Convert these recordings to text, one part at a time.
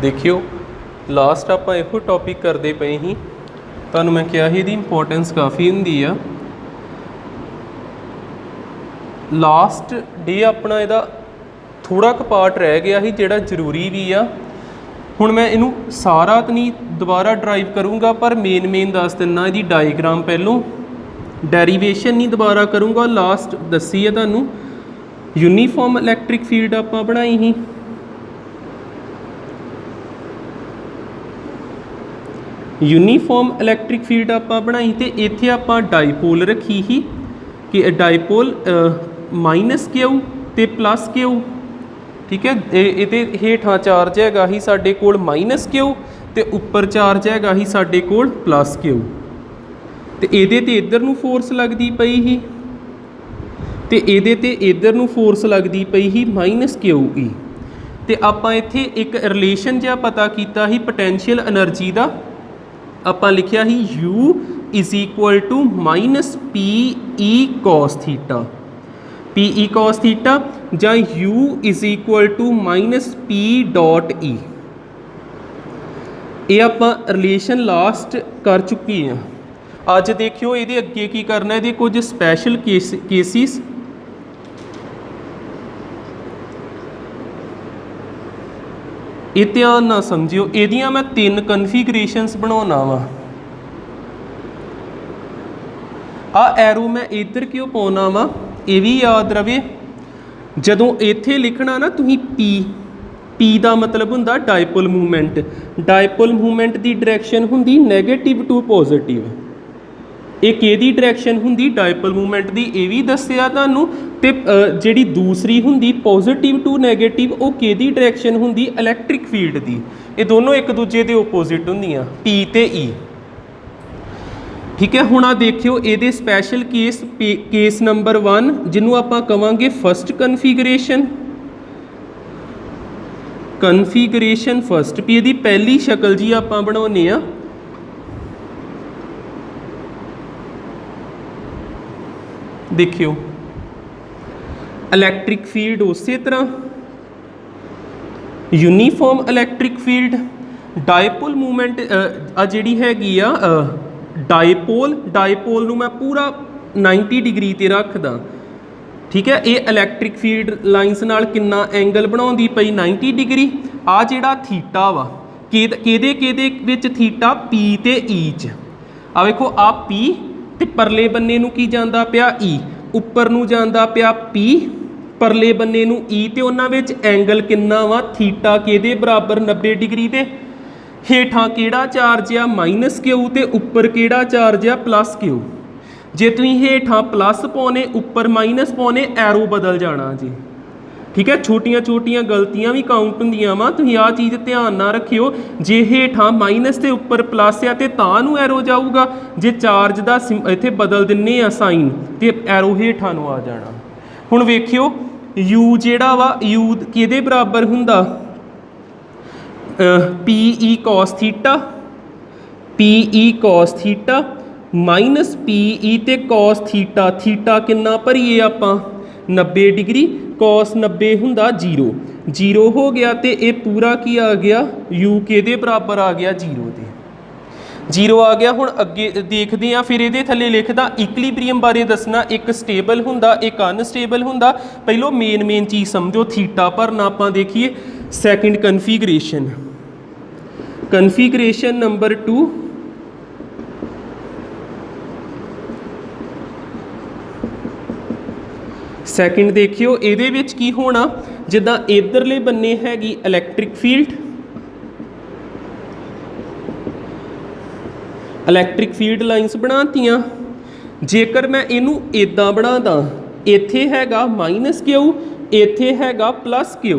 देखियो लास्ट आप इहो टॉपिक करते पे ही तुहानूं मैं कहा ही इंपोर्टेंस काफ़ी हुंदी आ। लास्ट डे अपना इहदा थोड़ा क पार्ट रह गया ही जिहड़ा जरूरी भी आ। हुण मैं इनू सारा तो नहीं दोबारा ड्राइव करूँगा पर मेन दस दिना इहदी डायग्राम पहलों, डेरीवेशन नहीं दोबारा करूँगा। लास्ट दसी है तुहानूं यूनीफॉर्म इलैक्ट्रिक फील्ड आपां बनाई ही। यूनीफॉर्म इलैक्ट्रिक फील्ड आपां बनाई तो इत्थे आपां डाईपोल रखी ही कि डाईपोल माइनस क्यू ते प्लस क्यू। ठीक है, ये हेठां चार्ज हैगा ही साडे कोल माइनस क्यू ते उपर चार्ज हैगा ही साडे कोल प्लस क्यू। तो ये इधर नूं फोर्स लगती पई ही ते ये इधर नूं फोर्स लगती पई ही माइनस क्यू ई। तो आपां इत्थे एक रिलेशन जिहा पता कीता ही पोटैंशियल एनर्जी का। आपां लिखिया ही U is equal to minus P E cos theta, P E cos theta जां U is equal to minus P dot E. ये आपां रिलेशन लास्ट कर चुके हैं। अज देखियो ये अगे की करना, ये कुछ स्पैशल केसिस ये ध्यान ना समझियो। यदियां मैं 3 कन्फिगरेशनस बनाना वा। आ एरो मैं इधर क्यों पाना वा ये भी याद रवे। जदों इत्थे लिखना ना तुसीं पी का मतलब हुंदा डायपोल मूवमेंट। डायपोल मूवमेंट की डायरैक्शन हुंदी नैगेटिव टू पॉजिटिव। एक किहदी डायरैक्शन हुंदी डायपोल मूवमेंट की, ये भी दस्सिया तुहानूं। ते जिहड़ी दूसरी हुंदी पॉजिटिव टू नैगेटिव वो किहदी डायरैक्शन हुंदी इलैक्ट्रिक फील्ड की। ये दोनों एक दूजे के ओपोजिट हुंदियां पी ते ई। ठीक है, हुण आ देखियो ये स्पैशल केस नंबर 1 जिन्हों आपां कवांगे फस्ट कन्फिगरेशन फस्ट। भी इहदी पहली शक्ल जी आपां बनाउने आ। देखियो इलैक्ट्रिक फील्ड उस तरह, uniform electric field, dipole movement आ जिहड़ी हैगी आ डायपोल नूं मैं पूरा 90 डिग्री ते रखदा। ठीक है, ये इलैक्ट्रिक फील्ड लाइनस नाल कितना एंगल बनाउंदी पई 90 डिग्री। आ जिहड़ा थीटा वा किहदे विच थीटा पी ते ई च। आ वेखो आ पी ते परले बन्ने नूं की जांदा पिया ई, उपर नूं जांदा पिया पी, परले बन्ने नूं ई। ते उन्हां विच एंगल कितना वा थीटा किहदे बराबर 90 डिग्री दे। हेठां किहड़ा चार्ज आ माइनस क्यू ते उपर किहड़ा चार्ज आ प्लस क्यू। जे तुसीं हेठां प्लस पाउने उपर माइनस पाउने एरो बदल जाना जी। ठीक है, छोटियां छोटियां गलतियां भी काउंट होंदियां वा, तुसीं आ चीज़ ध्यान ना रखियो। जे हेठां माइनस ते उपर प्लस आ ते तां नूं एरो जाऊगा। जे चार्ज दा इत्थे बदल दिन्ने आ साइन ते एरो हेठां नूं आ जाना। हुण वेखियो U जिहड़ा वा U किहदे बराबर हुंदा P E cos theta, P E cos theta minus P ई ते कॉस थीटा। थीटा कितना भरीए आपां 90 डिग्री, कॉस 90 हुंदा 0 हो गया। तो ये पूरा की आ गया U किहदे बराबर आ गया 0 दे, 0 आ गया। हुण अगे देखते हैं, फिर ये थले लिखदा इक्विलिब्रियम बारे दसना। एक स्टेबल हुंदा एक अनस्टेबल हुंदा। पहलों मेन चीज़ समझो थीटा भरना। आपां देखिए सैकेंड कन्फिगरेशन नंबर 2। सैकेंड देखियो ये विच की होना, जिद्दां इधरले बन्ने हैगी इलैक्ट्रिक फील्ड लाइनस बनातियां। जेकर मैं इनू इदां बनादा, इत्थे हैगा माइनस क्यू, इत्थे हैगा प्लस क्यू।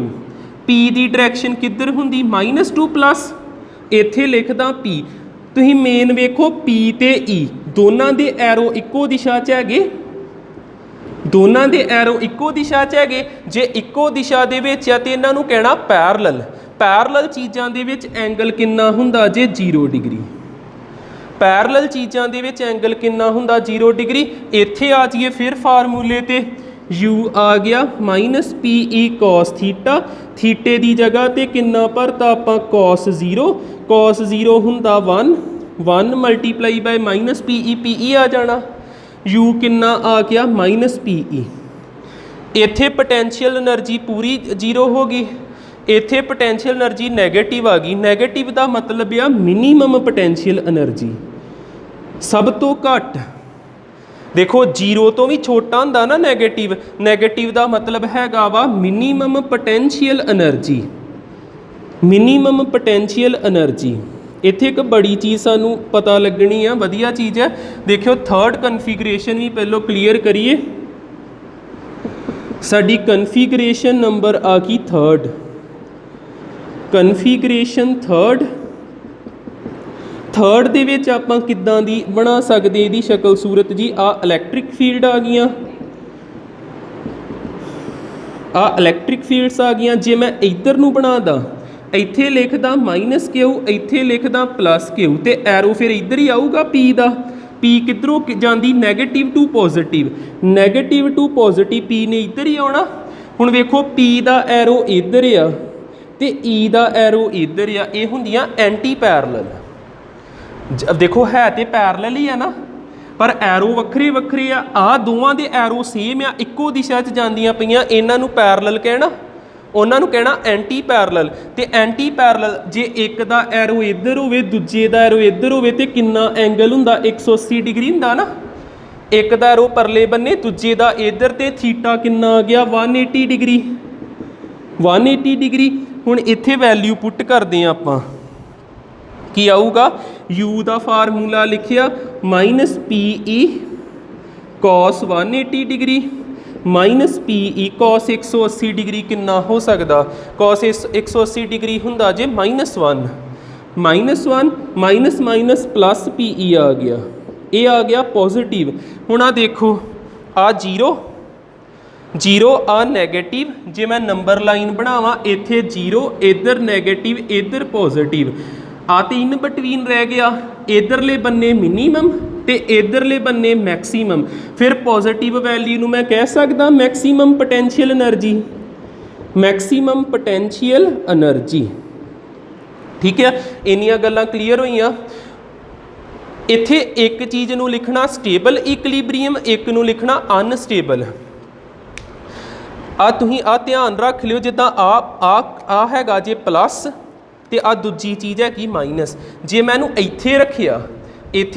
पी की डायरैक्शन किधर हुंदी माइनस टू प्लस, इत्थे लिखदा पी। तुसीं मेन वेखो पी ते ई दोनों दे एरो इक्को दिशा च हैगे, दोनों दे एरो इक्को दिशा च हैगे। जे इक्को दिशा दे विच आ ते इन्हां नूं कहना पैरलल चीज़ां दे विच एंगल कितना हुंदा जे 0 डिग्री। पैरलल चीज़ां दे विच एंगल कितना हुंदा 0 डिग्री। इत्थे आ जाइए फिर फार्मूले ते U आ गया minus P E cos theta. थीटे की जगह ते किन्ना भरता आपां cos 0 हुंदा 1 multiply by minus P E आ जाना u किन्ना आ गया माइनस पी ई। इत्थे पोटैंशियल एनर्जी पूरी 0 हो गई, इत्थे पोटैंशियल एनर्जी नैगेटिव आ गई। नैगेटिव का मतलब आ मिनीमम पोटैंशियल एनर्जी, सब तो घट। देखो 0 तो भी छोटा हुंदा ना नैगेटिव, नैगेटिव का मतलब हैगा वा minimum potential energy, minimum potential energy. इत्थे एक बड़ी चीज़ सानू पता लगनी है, वधिया चीज़ है। देखियो थर्ड कन्फिगरेशन भी पहलों क्लीयर करिए। साडी कन्फिगरेशन नंबर आ गई थर्ड, कन्फिगरेशन थर्ड दे विच आपां किद्दां दी बना सकदे इहदी शक्ल सूरत जी। आ इलैक्ट्रिक फील्ड आ गईयां, आ इलैक्ट्रिक फील्ड्स आ गईयां। जे मैं इधर नूं बना दा, इत्थे लिखदा माइनस क्यू, इत्थे लिखदा प्लस क्यू, ते एरो फिर इधर ही आऊगा पी दा। पी किधरों जांदी negative to positive, negative to positive P ने इधर ही आना। हुण वेखो पी दा एरो इधर आ ते ई दा एरो इधर आ, ये हुंदियां एंटी पैरलल। देखो है तो पैरलल ही है ना, पर एरो वक्रे वक्रे आ दोवां दे एरो सेम आ, इक्को दिशा च जांदियां पईयां, इन्हां नूं पैरलल कहना, उन्हां नूं कहना एंटी पैरलल। ते एंटी पैरलल जे एक दा एरो इधर होवे दूजे दा एरो इधर होवे ते किन्ना एंगल हुंदा 180 डिग्री हुंदा ना। एक दा एरो परले बन्ने दूजे दा इधर, ते थीटा किन्ना आ गया 180 डिग्री, 180 डिग्री। हुण इत्थे वैल्यू पुट करदे आं आपां, की आऊगा u का फार्मूला लिखिया minus P E cos 180 degree minus P E cos 180 degree किन्ना हो सकता, कॉस 180 डिग्री हुंदा जे -1 minus minus plus P E आ गया, ये आ गया पॉजिटिव। हुण आ देखो आ 0 आ नैगेटिव, जे मैं नंबर लाइन बनावा इत्थे 0 इधर नैगेटिव इधर पॉजिटिव, आ तो इन बिटवीन रह गया। इधरले बन्ने मिनीमम ते इधरले बन्ने मैक्सीमम, फिर पॉजिटिव वैल्यू मैं कह सकदा maximum potential energy, maximum potential energy. ठीक है, इन्नियां गल्लां क्लीयर होईयां। इत्थे एक चीज़ नूं लिखना स्टेबल इक्विलिब्रियम, एक नूं लिखना अनस्टेबल। आ तुसीं आ ध्यान रख लियो, जिद्दां आ हैगा जे प्लस ते आ दूजी चीज़ है कि माइनस। जे मैं इत्थे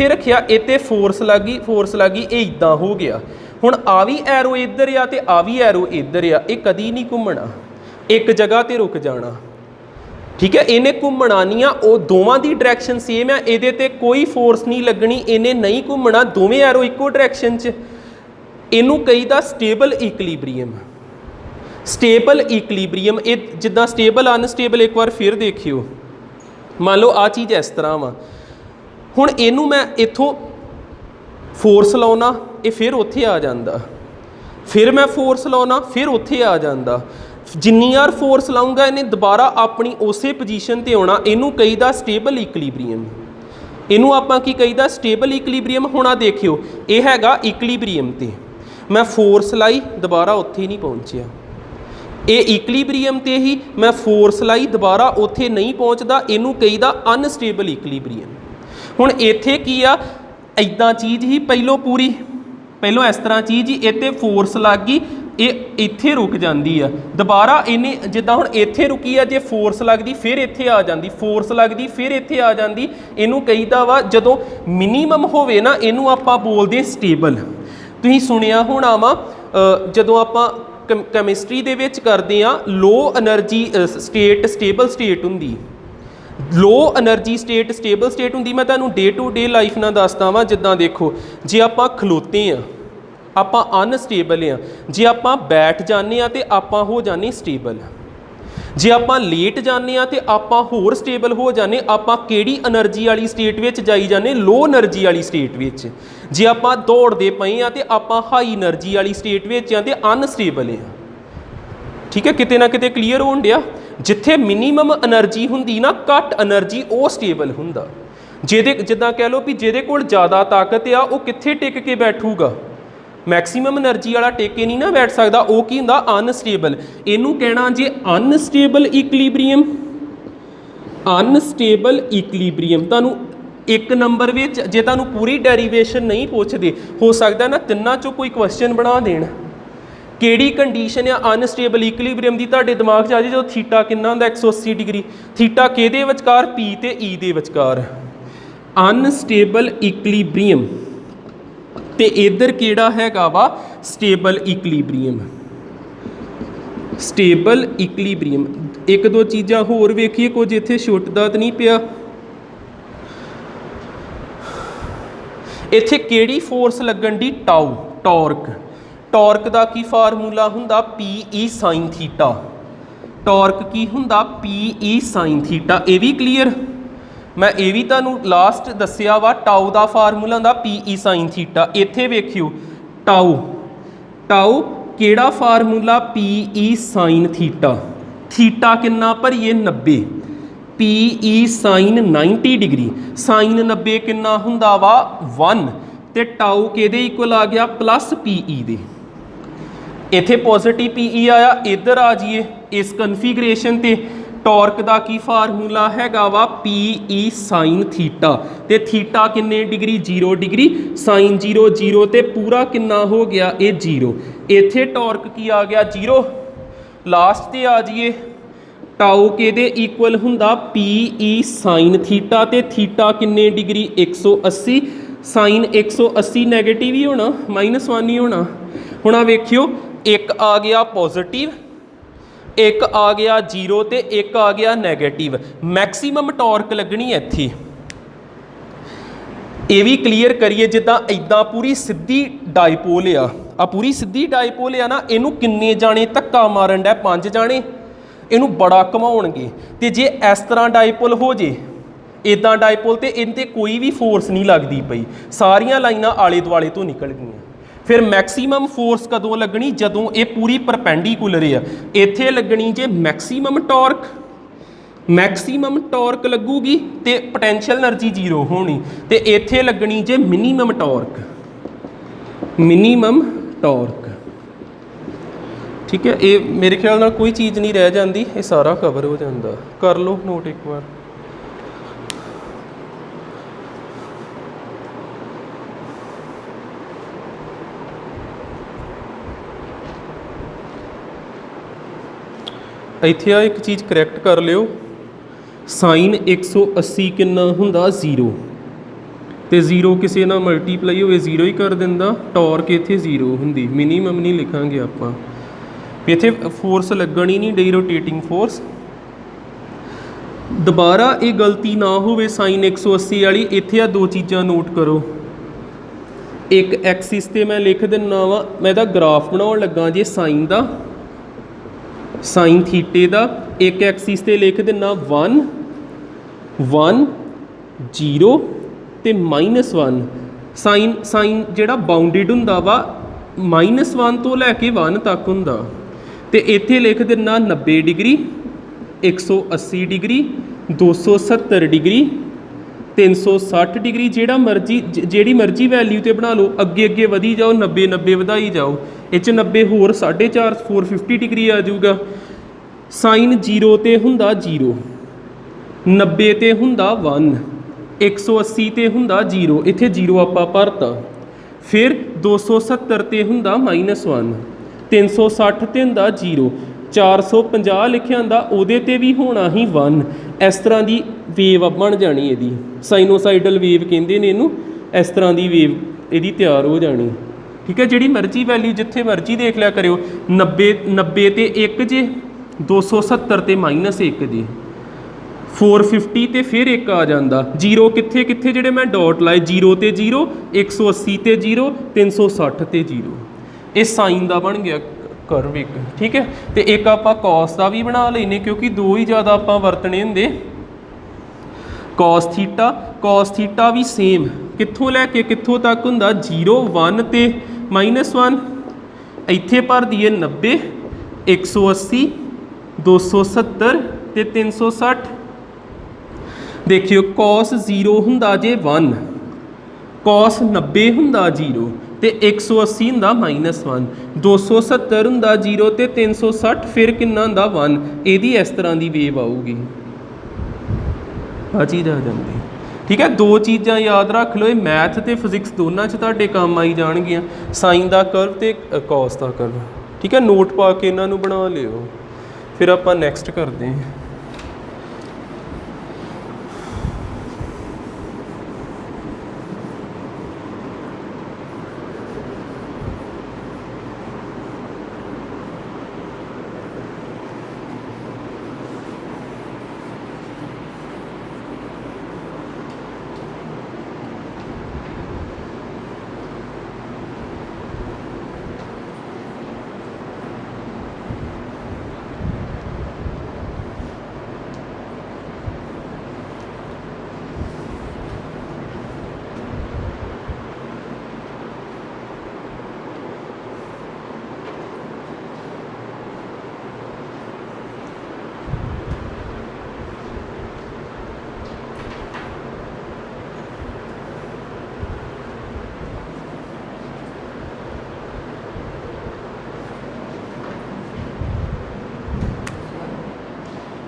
रखिया इत्ते फोर्स लगी ये इदां हो गया। हुण आ भी एरो इधर आ ते आ भी एरो इधर आ, ये कदी नहीं घूमना, एक जगह ते रुक जाना। ठीक है, इन्हें घूमना नहीं आ, वो दोवां दी डायरैक्शन सेम है, इहदे ते कोई फोर्स नहीं लगनी, इन्हें नहीं घूमना, दोवें एरो इक्को डायरैक्शन च। इनू कहीदा स्टेबल इक्विलिब्रियम, स्टेबल इक्विलिब्रियम। ये जिद्दां स्टेबल अनस्टेबल एक बार फिर देखियो। मान लो आ चीज़ इस तरह वा, हुण इनू मैं इत्थों फोर्स लाउना, ये फिर उत्थे आ जांदा, फिर मैं फोर्स लाउना फिर उत्थे आ जांदा। जिन्नी यार फोर्स लाऊंगा इन्हें दोबारा अपनी उस पोजीशन ते आउणा, इनू कहीदा स्टेबल इक्विलिब्रियम। इनू आपां की कहीदा स्टेबल इक्विलिब्रियम। हुण आ देखियो ये हैगा इक्विलिब्रियम ते मैं फोर्स लाई दोबारा उत्थे नहीं पहुँचिया, ये इक्विलिब्रियम ते ही मैं फोर्स लाई दोबारा उत्थे नहीं पहुँचता, इनू कहीदा अनस्टेबल इक्विलिब्रियम। हुण इत्थे की आ इदां चीज़ ही पहलों इस तरह चीज़ ही, इत्ते फोर्स लग गई, ये इत्थे रुक जाती है, दोबारा इन्हें जिद्दां हुण इत्थे रुकी है, जे फोर्स लगती फिर इत्थे आ जाती, फोर्स लगती फिर इत्थे आ जाती, इनू कहीदा वा जदों मिनीमम होवे ना, इनू आपां बोलदे स्टेबल। तुसीं सुनिया होना वा जदों आपां कैमिस्ट्री दे विच करदे आ, low energy state stable state हुंदी, low energy state stable state हुंदी। मैं तुहानूं डे टू डे लाइफ नाल दसदा वां, जिद्दां देखो जे आपां खलोते आ आपां अनस्टेबल आ, जे आपां बैठ जाने आ ते आपां हो जाने स्टेबल, जे आपां लेट जाने आ ते आपां होर स्टेबल हो जाने, आपां किहड़ी एनर्जी वाली स्टेट विच जाई जाने, लो एनर्जी वाली स्टेट विच। जे आपां दौड़दे पए आ ते आपां हाई एनर्जी वाली स्टेट विच आ ते अनस्टेबल आ। ठीक है, किते ना किते क्लीयर होण डिया। जिथे मिनीमम एनर्जी हुंदी ना, घट एनर्जी वो स्टेबल हुंदा। जिद्दां कह लो भी जिहदे कोल ज़्यादा ताकत आ वो कित्थे टिक के बैठूगा, मैक्सीमम एनर्जी वाला टेके नहीं ना बैठ सकता, वो की हुंदा अनस्टेबल। इनू कहना जे अनस्टेबल इक्विलिब्रियम, अनस्टेबल इक्विलिब्रियम। तुहानू एक नंबर में जे तुहानू पूरी डेरीवेशन नहीं पूछते, हो सकता ना तिन्ना चों कोई क्वेश्चन बना देण किहड़ी कंडीशन या अनस्टेबल इक्विलिब्रियम की तुहाडे दिमाग च आ जाए जो थीटा कितना हुंदा 180 डिग्री, थीटा किहदे विचकार पी ते ई दे विचकार, अनस्टेबल इक्विलिब्रियम। ते इधर किहड़ा हैगा वा स्टेबल इक्विलिब्रियम, स्टेबल इक्विलिब्रियम। एक दो चीज़ां होर वेखिए, कुछ इत्थे छुटदा तो नहीं पिया। इत्थे किहड़ी फोर्स लगन दी, टाउ, टॉर्क। टॉर्क का की फार्मूला हुंदा P E sine theta, torque की हुंदा पी ई साइन थीटा। ये भी क्लीयर, मैं ये भी तुहानू लास्ट दस्सिया वा, टाउ का फार्मूला हुंदा पी ई साइन थीटा। इत्थे वेखियो टाउ, टाउ किहड़ा formula P E sine theta, theta कितना भरीए 90, P E sine 90 degree, sine 90 कितना हुंदा वा 1, ते टाउ किहदे इक्वल आ गया प्लस पी ई दे। इत्थे पॉजिटिव पी ई आया, इधर आ जाइए इस कन्फिगरेशन ते टॉर्क का की फार्मूला हैगा वा पी ई साइन थीटा, ते थीटा किन्ने डिग्री 0 डिग्री, साइन 0 0 ते पूरा कितना हो गया ये 0। इत्थे टॉर्क की आ गया 0। लास्ट ते आ जाइए टाउ किहदे इक्वल हुंदा पी ई साइन थीटा, ते थीटा किन्ने डिग्री 180, साइन 180 नैगेटिव ही होना, -1 ही होना। हुण आ वेखियो एक आ गया पॉजिटिव, एक आ गया 0 ते एक आ गया नैगेटिव। मैक्सीमम टॉर्क लगनी है इत्थे। ये भी क्लीयर करिए, जिद्दां इदां पूरी सीधी डायपोल आ पूरी सीधी डायपोल आ ना, इनू किन्ने जाने धक्का मारन डै, 5 जाने, इनू बड़ा घुमाउणगे। ते जे इस तरह डायपोल हो जे, इदां डायपोल, तो इन ते कोई भी फोर्स नहीं लगती पई, सारियां लाइनां आले दुआले तो निकल गईयां। फिर मैक्सीमम फोर्स कदों लगनी, जदों ये पूरी परपेंडिकुलर है। इत्थे लगनी जे मैक्सीमम टॉर्क, मैक्सीमम टॉर्क लगूगी तो पोटेंशियल एनर्जी 0 होनी, तो इत्थे लगनी जे मिनीमम टॉर्क, मिनीमम टॉर्क। ठीक है, ये मेरे ख्याल नाल कोई चीज़ नहीं रह जाती, ये सारा कवर हो जाता। कर लो नोट एक बार। इत्थे एक चीज़ करैक्ट कर लियो, साइन 180 कितना हुंदा 0, तो 0 किसी ना मल्टीप्लाई होवे 0 ही कर दिंदा, टॉर्क इत्थे 0 हुंदी, मिनीमम नहीं लिखांगे आपां। इत्थे फोर्स लगन ही नहीं डई, रोटेटिंग फोर्स। दोबारा ये गलती ना होवे साइन 180 वाली, इत्थे आ 2 चीज़ां नोट करो। एक एक्सिस ते मैं लिख दिना वा, मैं इहदा ग्राफ बनाउण लगा जे साइन दा, साइन थीटे का। एक एक्सिस ते लिख दिना 1 1 0 ते -1। साइन साइन जिहड़ा बाउंडिड हुंदा वा -1 तो लैके 1 तक हुंदा, ते इत्थे लिख दिना 90 डिग्री, 180 डिग्री, 270 डिग्री, 360 डिग्री। जिहड़ा मर्जी जिहड़ी मर्जी वैल्यू ते बना लो, अगे अगे वधी जाओ, 90 90 वधाई जाओ, इस 90 होर 4.5 450 डिग्री आ जाऊगा। साइन 0 ते हुंदा 0, 90 ते हुंदा 1, 180 ते हुंदा 0, इत्थे 0 आपां भरता। फिर 270 ते हुंदा -1, 360 ते हुंदा 0, 450 लिखिया हुंदा, उहदे ते भी होना ही 1। इस तरह की वेव बन जानी, इहदी साइनोसाइडल वेव कहंदे ने इहनूं। इस तरह की वेव इहदी तैयार हो जानी। ठीक है, जिहड़ी मर्जी वैल्यू जिथे मर्जी देख लिया करियो, 90 ते 1 जे, 270 ते -1 जे, 450 ते फिर 1 आ जाता। 0 कित्थे कित्थे जिहड़े मैं डॉट लाए, 0 ते 0, 180 ते 0, 360 ते 0। ये साइन का बन गया करव एक। ठीक है, तो एक आपां कॉस का भी बना लेने, क्योंकि 2 ही ज़्यादा आपां वरतने हुंदे। कॉस थीटा, कॉस थीटा भी सेम, कित्थों लैके कित्थों तक हुंदा 0 1 ते -1। इत्थे भर दिए 90, 180, 270 ते 360। देखियो कॉस 0 हुंदा जे 1, कॉस 90 हुंदा 0, तो 180 हुंदा -1, 270 हुंदा 0 तो 360 फिर कितना हुंदा 1। इहदी इस तरह की वेव आऊगी, आ चीज़ आ जाती। ठीक है, दो चीज़ां याद रख लो, मैथ तो फिजिक्स दोनों च तुहाडे काम आई जाणगियां, साइन का कर्व तो कॉस का कर्व। ठीक है, नोट पा के इन्हां नूं बना लिओ, फिर आपां नैक्सट करते हैं।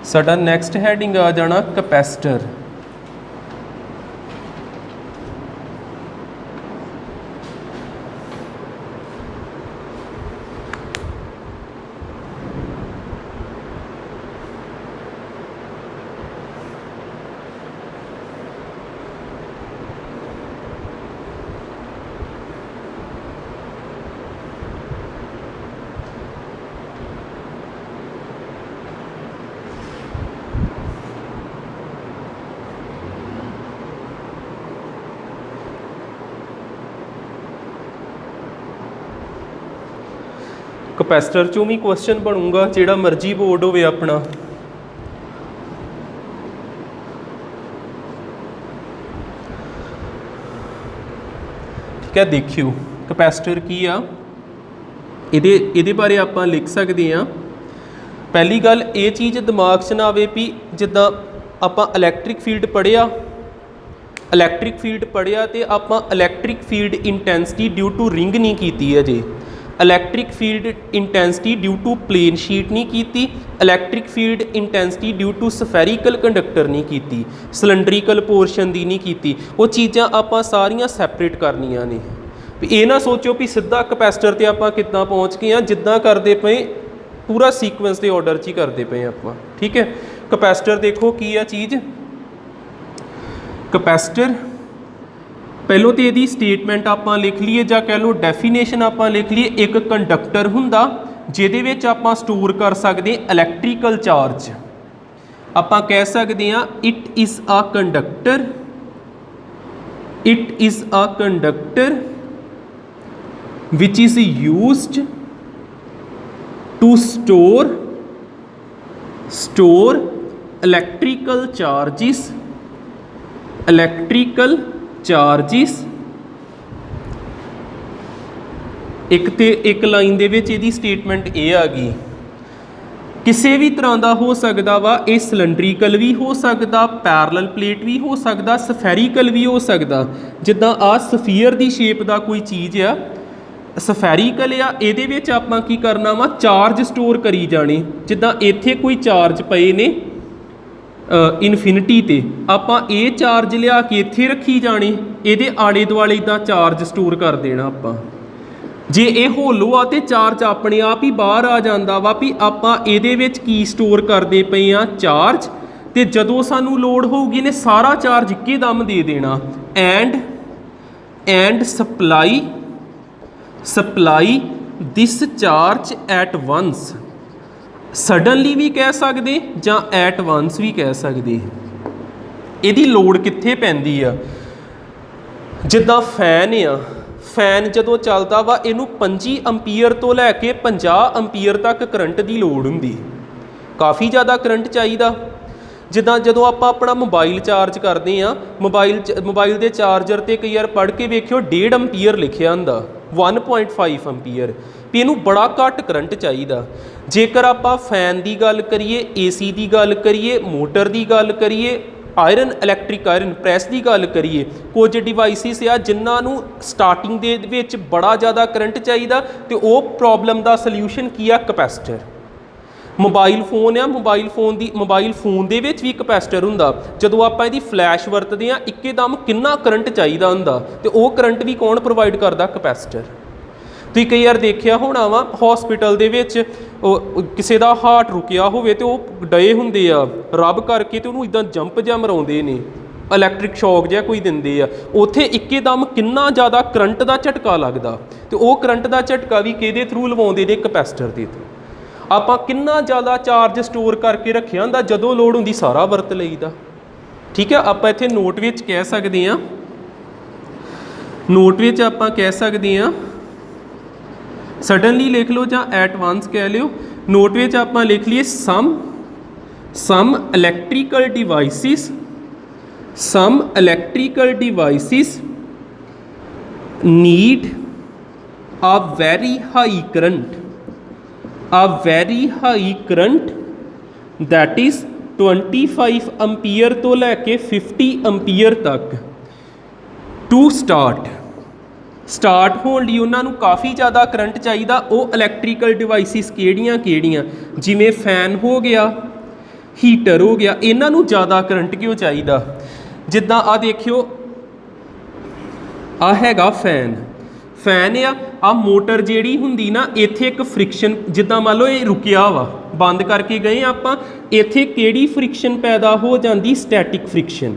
साडा नैक्सट हैडिंग आ जाना कैपेसिटर। कैपेसिटर चों भी क्वेश्चन बनूंगा, जिहड़ा मर्जी बोर्ड होवे अपना। ठीक है, देखियो कैपेसिटर की आ, इहदे बारे आपां लिख सकते हैं। पहली गल ये चीज़ दिमाग च ना आवे भी जिद्दां आपां इलैक्ट्रिक फील्ड पढ़िया, तो आपां electric field intensity due to ring नहीं कीती अजे, electric field intensity due to plane sheet नहीं की, electric field intensity due to spherical conductor नहीं की, सिलेंड्रीकल पोर्शन की नहीं की। वो चीज़ां आपां सारियां सैपरेट करनियां ने। ये ना सोचो भी सीधा कैपेसिटर ते आपां किद्दां पहुँच गए हैं, जिद्दां करते पे पूरा सीक्वेंस के ऑर्डर च ही करते पे आपां। ठीक है, कैपेसिटर देखो की आ चीज़। कैपेसिटर पहलों तो यदी स्टेटमेंट आपां लिख लीए, जां कह लो डेफिनेशन आपां लिख लीए। एक कंडक्टर हुंदा जिहदे विच आपां स्टोर कर सकते इलैक्ट्रिकल चार्ज। आपां कह सकते हैं it is a conductor, it is a conductor which is used to store electrical charges, electrical charges. एक लाइन दे विच इहदी स्टेटमेंट ये आ गई, किसी भी तरह का हो सकता वा, ये सिलेंड्रीकल भी हो सकता, पैरलल प्लेट भी हो सकता, सफैरिकल भी हो सकता। जिद्दां आ सफीयर की शेप का कोई चीज़ आ, सफैरिकल आ, इहदे विच आपां की करना वा, चार्ज स्टोर करी जाने। जिद्दां इत्थे कोई चार्ज पए ने इनफिनिटी ते, आपां ये चार्ज लिया के इत्थे रखी जाने, इहदे आले दुआले दा चार्ज स्टोर कर देना आपां। जे ये होलो आ तो चार्ज अपने आप ही बाहर आ जाता वा भी आपां इहदे विच की स्टोर करते पे आ, चार्ज। तो जदों सानू लोड़ होगी ने सारा चार्ज इक्के दम दे देना। And supply this charge at once, suddenly भी कह सकते जां एट वंस भी कह सकते। इहदी लोड़ कित्थे पैंदी आ, जिद्दां फैन आ, फैन जदों चलदा वा इनू 25 अंपीयर तो लैके 50 अंपीयर तक करंट की लोड़ हुंदी, काफ़ी ज़्यादा करंट चाहिदा। जिद्दां जदों आपां अपना मोबाइल चार्ज करते हैं, मोबाइल के चार्जर ते कई बार पढ़ के वेखियो 1.5 अंपीयर लिखिया हुंदा, 1.5 अंपीयर, भी इनू बड़ा घट करंट चाहिदा। जेकर आपां फैन की गल करिए, AC की गल करिए, मोटर की गल करिए, ਆਇਰਨ ਇਲੈਕਟ੍ਰਿਕ ਆਇਰਨ ਪ੍ਰੈਸ ਦੀ ਗੱਲ ਕਰੀਏ, ਕੁਝ ਡਿਵਾਈਸਿਸ ਆ ਜਿਨ੍ਹਾਂ ਨੂੰ ਸਟਾਰਟਿੰਗ ਦੇ ਵਿੱਚ ਬੜਾ ਜ਼ਿਆਦਾ ਕਰੰਟ ਚਾਹੀਦਾ ਤੇ ਉਹ ਪ੍ਰੋਬਲਮ ਦਾ ਸੋਲਿਊਸ਼ਨ ਕੀ ਆ, ਕਪੈਸਿਟਰ। ਮੋਬਾਈਲ ਫੋਨ ਆ, ਮੋਬਾਈਲ ਫੋਨ ਦੇ ਵਿੱਚ ਵੀ ਕਪੈਸਿਟਰ ਹੁੰਦਾ। ਜਦੋਂ ਆਪਾਂ ਇਹਦੀ ਫਲੈਸ਼ ਵਰਤਦੇ ਆ ਇੱਕਦਮ ਕਿੰਨਾ ਕਰੰਟ ਚਾਹੀਦਾ ਹੁੰਦਾ ਤੇ ਉਹ ਕਰੰਟ ਵੀ ਕੌਣ ਪ੍ਰੋਵਾਈਡ ਕਰਦਾ, ਕਪੈਸਿਟਰ। ਤੁਸੀਂ ਕਈ ਵਾਰ ਦੇਖਿਆ ਹੋਣਾ ਵਾ ਹਸਪੀਟਲ ਦੇ ਵਿੱਚ ਕਿਸੇ ਦਾ ਹਾਰਟ ਰੁਕਿਆ ਹੋਵੇ ਤੇ ਉਹ ਡਏ ਹੁੰਦੇ ਆ ਰੱਬ ਕਰਕੇ ਤੇ ਉਹਨੂੰ ਇਦਾਂ ਜੰਪ ਜਿਹਾ ਮਰਾਉਂਦੇ ਨੇ, ਇਲੈਕਟ੍ਰਿਕ ਸ਼ੌਕ ਜਿਹਾ ਕੋਈ ਦਿੰਦੇ ਆ, ਉੱਥੇ ਇੱਕਦਮ ਕਿੰਨਾ ਜ਼ਿਆਦਾ ਕਰੰਟ ਦਾ ਝਟਕਾ ਲੱਗਦਾ ਤੇ ਉਹ ਕਰੰਟ ਦਾ ਝਟਕਾ ਵੀ ਕਿਹਦੇ ਥਰੂ ਲਵਾਉਂਦੇ ਨੇ, ਕਪੈਸਿਟਰ ਦੇ ਥਰੂ। ਆਪਾਂ ਕਿੰਨਾ ਜ਼ਿਆਦਾ ਚਾਰਜ ਸਟੋਰ ਕਰਕੇ ਰੱਖਿਆ ਹੁੰਦਾ, ਜਦੋਂ ਲੋੜ ਹੁੰਦੀ ਸਾਰਾ ਵਰਤ ਲਈਦਾ। ਠੀਕ ਹੈ, ਆਪਾਂ ਇੱਥੇ ਨੋਟ ਵਿੱਚ ਕਹਿ ਸਕਦੇ ਹਾਂ, ਨੋਟ ਵਿੱਚ ਆਪਾਂ ਕਹਿ ਸਕਦੇ ਹਾਂ, ਸਡਨਲੀ ਲਿਖ ਲਓ ਜਾਂ ਐਟ ਵਾਂਸ ਕਹਿ ਲਿਓ। ਨੋਟ ਵਿੱਚ ਆਪਾਂ ਲਿਖ ਲਈਏ some electrical devices need a very high current that is 25 ampere तो लैके 50 एम्पीयर तक टू स्टार्ट होने ਲਈ ਉਹਨਾਂ ਨੂੰ ਕਾफ़ी ज़्यादा करंट चाहिए। वो इलैक्ट्रिकल डिवाइसिस ਕਿਹੜੀਆਂ जिमें फैन हो गया, हीटर हो गया, इन्हां ਨੂੰ ज़्यादा करंट क्यों चाहिए। जिद्दां आ देखियो आ हैगा फैन आ मोटर जिहड़ी हुंदी ना, इत्थे एक फ्रिक्शन, जिद्दां मान लो ये रुकिया वा बंद करके गए आपां, इत्थे किहड़ी फ्रिक्शन पैदा हो जाती, स्टैटिक फ्रिक्शन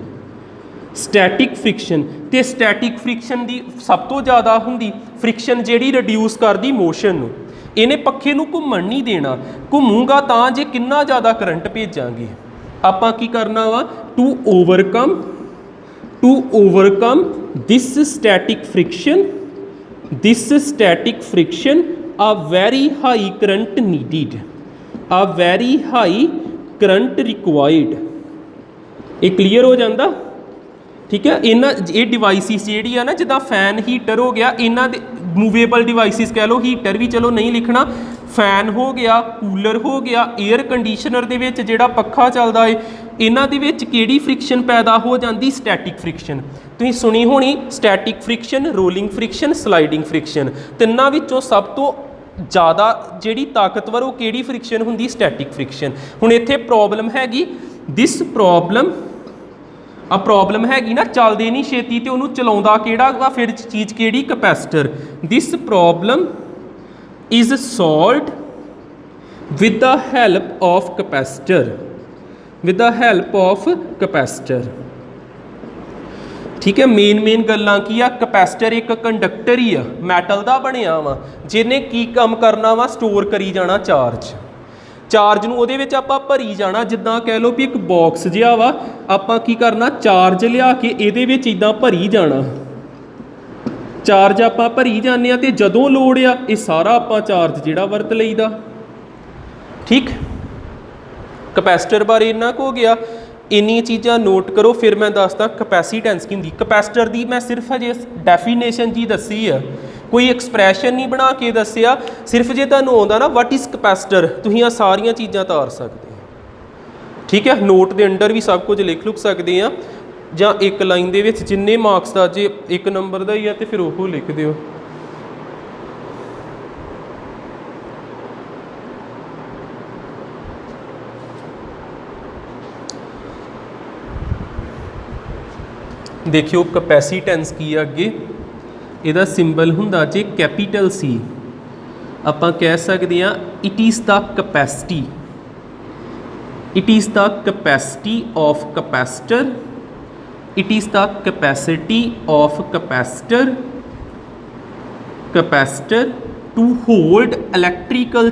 ते स्टैटिक फ्रिक्शन दी सब तो ज़्यादा हुंदी फ्रिक्शन जिहड़ी रिड्यूस करदी मोशन नूं। इहने पक्खे नूं घुम्मण नहीं देना, घुमूगा तां जे किन्ना ज़्यादा करंट भेजांगे। आपां की करना वा, to overcome this static friction a very high current needed, a very high current required। ये क्लीयर हो जाता। ठीक है, इन्हां ये डिवाइसिस जिहड़ी आ ना, जिद्दां फैन हीटर हो गया, इन्हां दे मूवेबल डिवाइसिस कह लो, हीटर भी चलो नहीं लिखना, फैन हो गया, कूलर हो गया, एयर कंडीशनर दे विच जिहड़ा पक्खा चलदा है, इन्हां दे विच किहड़ी फ्रिक्शन पैदा हो जाती, स्टैटिक फ्रिक्शन। तुसीं सुनी होनी static friction, rolling friction, sliding friction. तिन्नां विचों सब तो ज़्यादा जिहड़ी ताकतवर वो किहड़ी फ्रिक्शन हुंदी, स्टैटिक फ्रिक्शन। हुण इत्थे प्रॉब्लम हैगी, दिस प्रॉब्लम हैगी ना, चलदे नहीं छेती ते उहनूं चलाउंदा किहड़ा वा, फिर चीज़ किहड़ी, capacitor. This problem is solved with the help of capacitor. ठीक है, मेन गल्लां की आ, कैपेसिटर एक कंडक्टर ही आ, मैटल का बनिया वा, जिन्हें की काम करना वा, स्टोर करी जाना चार्ज नूं ਉਹਦੇ ਵਿੱਚ ਆਪਾਂ ਭਰੀ ਜਾਣਾ। ਜਿੱਦਾਂ ਕਹਿ ਲਓ ਵੀ ਇੱਕ ਬਾਕਸ ਜਿਹਾ ਵਾ, ਆਪਾਂ ਕੀ ਕਰਨਾ, ਚਾਰਜ ਲਿਆ ਕੇ ਇਹਦੇ ਵਿੱਚ ਇਦਾਂ ਭਰੀ ਜਾਣਾ, ਚਾਰਜ ਆਪਾਂ ਭਰੀ ਜਾਂਦੇ ਆ ਤੇ ਜਦੋਂ ਲੋੜ ਆ ਇਹ ਸਾਰਾ ਆਪਾਂ ਚਾਰਜ ਜਿਹੜਾ ਵਰਤ ਲਈਦਾ। ਠੀਕ, ਕਪੈਸਿਟਰ ਬਾਰੇ ਇੰਨਾ ਕੁ ਹੋ ਗਿਆ। ਇੰਨੀ ਚੀਜ਼ਾਂ ਨੋਟ ਕਰੋ, ਫਿਰ ਮੈਂ ਦੱਸਦਾ ਕਪੈਸੀਟੈਂਸ ਕੀ ਹੁੰਦੀ। ਕਪੈਸਿਟਰ ਦੀ ਮੈਂ ਸਿਰਫ ਹਜੇ ਡੈਫੀਨੇਸ਼ਨ ਜੀ ਦੱਸੀ ਆ, कोई एक्सप्रैशन नहीं बना के दसिया। सिर्फ जे तुहानूं आउंदा ना वट इज़ कैपेसिटर, तुसीं आ सारियां चीज़ां तार सकते हो। ठीक है, नोट के अंडर भी सब कुछ लिख सकते हैं, जां एक लाइन दे विच जिन्ने मार्क्स का जे एक नंबर का ही है तो फिर वो लिख दिओ। देखियो कैपेसिटेंस की है अगे, ਇਹਦਾ ਸਿੰਬਲ ਹੁੰਦਾ ਜੇ कैपिटल C। ਆਪਾਂ ਕਹਿ ਸਕਦੇ ਹਾਂ it is the capacity of capacitor, it is the capacity of capacitor to hold electrical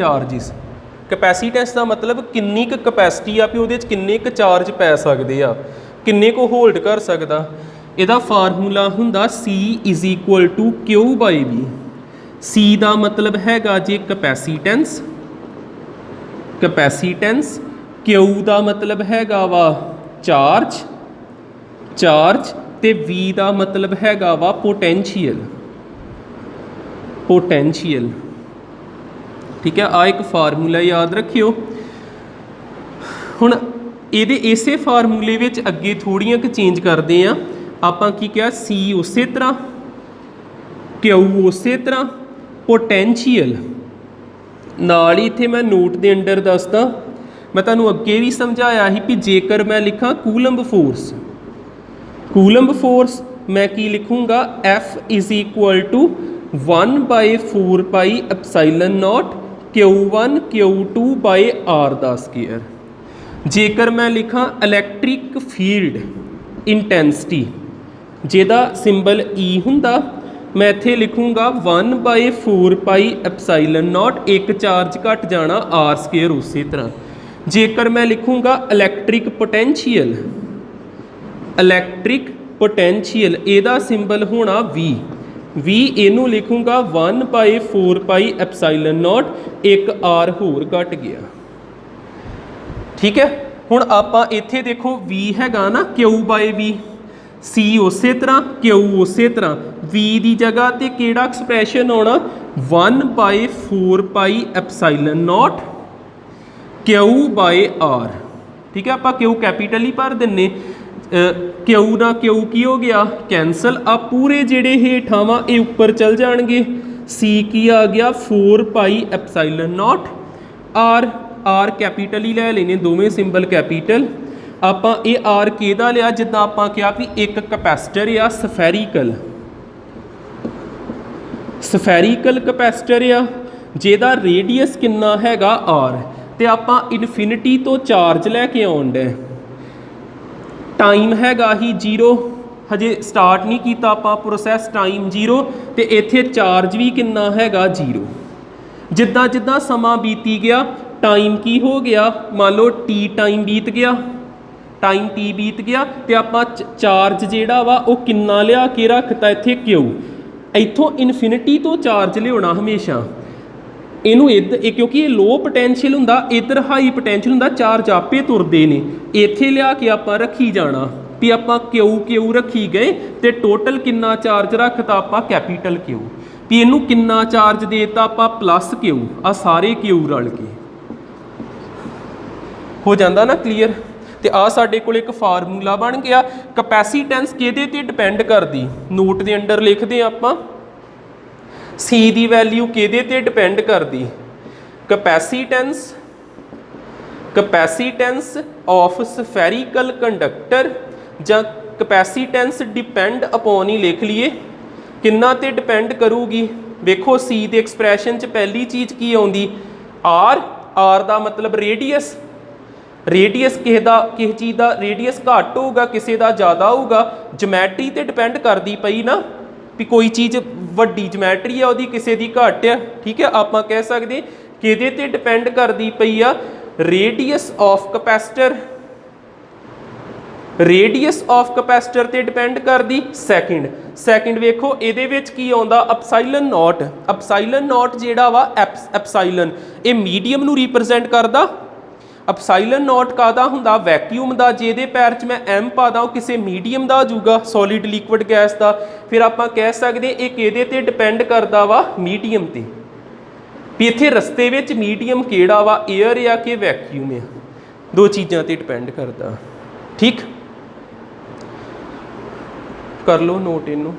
charges. Capacitance का मतलब किन्नी क कैपेसिटी आ, भी वो किन्ने क चार्ज पै सकते आ, किन्ने को होल्ड कर सकता। ਇਹਦਾ फार्मूला हुंदा C is equal to Q by V. C का मतलब हैगा जे कैपेसिटेंस, क्यू का मतलब हैगा वा चार्ज ते V का मतलब हैगा वा पोटेंशियल। पोटेंशियल। ठीक है, आ एक फार्मूला याद रखियो। हुण ਇਹਦੇ ਇਸੇ फार्मूले ਵਿੱਚ ਅੱਗੇ ਥੋੜੀਆਂ ਕੁ ਚੇਂਜ ਕਰਦੇ ਆ ਆਪਾਂ। ਕੀ ਕਿਹਾ, C ਉਸੇ ਤਰ੍ਹਾਂ, Q ਉਸੇ ਤਰ੍ਹਾਂ, पोटेंशियल ਨਾਲ ਹੀ ਇੱਥੇ मैं नोट ਦੇ अंडर ਦੱਸਦਾ। मैं ਤੁਹਾਨੂੰ ਅੱਗੇ भी समझाया ही भी जेकर मैं लिखा कूलम्ब फोर्स, कूलम्ब फोर्स मैं की लिखूँगा F is equal to 1/4πε0 Q1 Q2 by R दा स्केयर। जेकर मैं लिखा इलैक्ट्रिक फील्ड इंटेंसिटी जिहदा सिंबल E हुंदा, मैं इत्थे लिखूँगा 1/4πε0, एक चार्ज घट जाना R स्केयर उसी तरह। जेकर मैं लिखूँगा इलैक्ट्रिक पोटेंशियल, इलैक्ट्रिक पोटेंशियल इहदा सिंबल होना V इनू लिखूँगा 1/4πε0, एक R होर घट गया। ठीक है, हुण आपां इत्थे देखो V हैगा ना Q/V, C उसे तरह, Q उसे तरह, V की जगह ते केड़ा एक्सप्रैशन आना 1/4πε0 Q/R। ठीक है, आपां Q कैपीटल ही भर दिन्ने, Q ना Q की हो गया कैंसल, आ पूरे जिहड़े हेठां वा ये उपर चल जाणगे। C की आ गया 4πε0 R, आर कैपीटल ही लै लेने, दोवें सिंबल कैपीटल। आपां ये आर किहदा लिया, जिद्दां आपां कहा भी एक कैपेसिटर आ सफैरिकल, सफैरिकल कैपेसिटर आ जिहदा रेडियस किन्ना हैगा आर, ते आपां इनफिनिटी तो चार्ज लैके आउण डे। टाइम हैगा ही 0, हजे स्टार्ट नहीं कीता आपां प्रोसैस, टाइम 0, ते इत्थे चार्ज भी किन्ना हैगा 0। जिद्दां जिद्दां समा बीती गया टाइम की हो गया, मान लो T टाइम बीत गया, टाइम T बीत गया, तो आपां चार्ज जिहड़ा वा वो किन्ना लिया के रखता इत्थे Q। इत्थों इनफिनिटी तो चार्ज लियाना हमेशा इनू क्योंकि ये लो पोटेंशियल हुंदा, इधर हाई पोटेंशियल हुंदा, चार्ज आपे तुरदे ने, इत्थे लिया के आपां रखी जाना भी आपां Q रखी गए, तो टोटल किन्ना चार्ज रखता आपां कैपीटल Q, भी इनू किन्ना चार्ज देता आपां प्लस Q, आ सारे Q रल के हो जाता ना क्लीयर। तो आ साडे कोल एक फार्मूला बन गया। कैपेसिटेंस किहदे ते डिपेंड करदी, नोट दे अंडर लिखदे आपां C दी वैल्यू किहदे ते डिपेंड करदी, कैपेसिटेंस, कैपेसिटेंस ऑफ सफैरिकल कंडक्टर, जां कैपेसिटेंस डिपेंड अपॉन ही लिख लीए, किन्ना ते डिपेंड करूगी। वेखो C दे एक्सप्रैशन च पहली चीज़ की आउंदी R, R दा मतलब रेडियस, रेडियस किसी चीज़ का रेडियस घट होगा, किसी का ज़्यादा होगा, जमैट्री तो डिपेंड करती पई ना, भी कोई चीज़ वड्डी जमैट्री है वो किसी की घट है। ठीक है, आप कह सकते किहदे ते डिपेंड करती पई आ, radius of capacitor, radius of capacitor ते डिपेंड करती। सैकेंड वेखो इहदे विच की आउंदा एप्सिलॉन नॉट, एप्सिलॉन नॉट जिहड़ा वा एप्सिलॉन ये मीडियम नूं रिप्रजेंट करदा। एप्सिलॉन नॉट कादा हुंदा, वैक्यूम दा, जिहदे पैर च मैं M पादा किसी मीडियम दा होजूगा, सॉलिड लिक्विड गैस दा। फिर आपां कह सकदे ये किहदे ते डिपेंड करदा वा, मीडियम ते, भी इत्थे रस्ते विच मीडियम किहड़ा वा, एयर या कि वैक्यूम है, दो चीज़ां ते डिपेंड करदा। ठीक कर लो नोट इनू।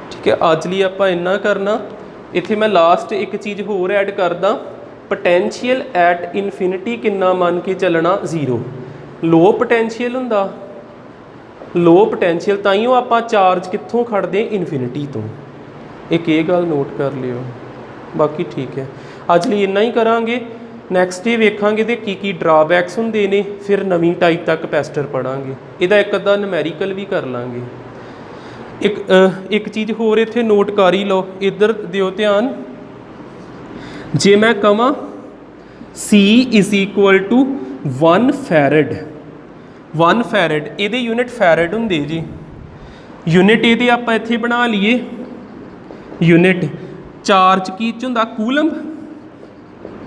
ठीक है, अज लिए आप इन्ना करना। इत्थे मैं लास्ट एक चीज़ होर ऐड करदा, पोटेंशियल एट इनफिनिटी किन्ना मान के चलना 0। लो पोटेंशियल हुंदा, लो पोटेंशियल ताइयों आप चार्ज कित्थों खड़दे, इनफिनिटी तो। एक ये गल नोट कर लियो, बाकी ठीक है। अज लिए इन्ना ही करांगे, नैक्सट डे वेखांगे तो की ड्राबैक्स हुंदे ने, फिर नवीं टाइप तक कैपेसिटर पढ़ांगे, इहदा एक अद्धा नूमैरिकल भी कर लांगे। ਇੱਕ ਚੀਜ਼ ਹੋਰ ਇੱਥੇ ਨੋਟ ਕਰ ਹੀ ਲਓ, ਇੱਧਰ ਦਿਓ ਧਿਆਨ। ਜੇ ਮੈਂ ਕਹਾਂ C ਇਜ਼ ਇਕੁਅਲ ਟੂ 1 ਫੈਰਡ, 1 ਫੈਰਡ ਇਹਦੇ ਯੂਨਿਟ ਫੈਰਡ ਹੁੰਦੇ ਜੀ। ਯੂਨਿਟ ਇਹਦੇ ਆਪਾਂ ਇੱਥੇ ਬਣਾ ਲਈਏ, ਯੂਨਿਟ ਚਾਰਜ ਕੀ 'ਚ ਹੁੰਦਾ? ਕੂਲੰਬ।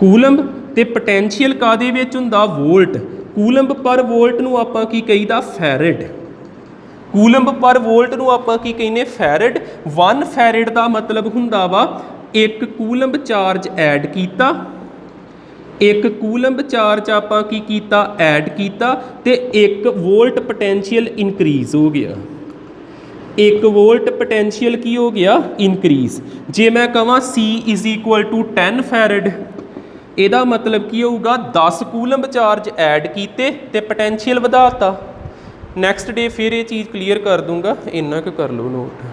ਕੂਲੰਬ ਤੇ ਪੋਟੈਂਸ਼ੀਅਲ ਕਾਹਦੇ ਵਿੱਚ ਹੁੰਦਾ? ਵੋਲਟ। ਕੂਲੰਬ ਪਰ ਵੋਲਟ ਨੂੰ ਆਪਾਂ ਕੀ ਕਹੀਦਾ? ਫੈਰਡ। ਕੂਲੰਬ ਪਰ ਵੋਲਟ ਨੂੰ ਆਪਾਂ ਕੀ ਕਹਿੰਦੇ? ਫੈਰਡ। 1 ਫੈਰਡ ਦਾ ਮਤਲਬ ਹੁੰਦਾ ਵਾ 1 ਕੂਲੰਬ ਚਾਰਜ ਐਡ ਕੀਤਾ, 1 ਕੂਲੰਬ ਚਾਰਜ ਆਪਾਂ ਕੀ ਕੀਤਾ? ਐਡ ਕੀਤਾ, ਤੇ 1 ਵੋਲਟ ਪੋਟੈਂਸ਼ੀਅਲ ਇਨਕਰੀਜ਼ ਹੋ ਗਿਆ। 1 ਵੋਲਟ ਪੋਟੈਂਸ਼ੀਅਲ ਕੀ ਹੋ ਗਿਆ? ਇਨਕਰੀਜ਼। ਜੇ ਮੈਂ ਕਹਾਂ C ਇਜ਼ ਇਕੁਅਲ ਟੂ 10 ਫੈਰਡ, ਇਹਦਾ ਮਤਲਬ ਕੀ ਹੋਊਗਾ? 10 ਕੂਲੰਬ ਚਾਰਜ ਐਡ ਕੀਤੇ ਤੇ ਪੋਟੈਂਸ਼ੀਅਲ ਵਧਾਤਾ। ਨੈਕਸਟ ਡੇ ਫਿਰ ਇਹ ਚੀਜ਼ ਕਲੀਅਰ ਕਰ ਦੂੰਗਾ, ਇੰਨਾ ਕੁ ਕਰ ਲਓ ਨੋਟ।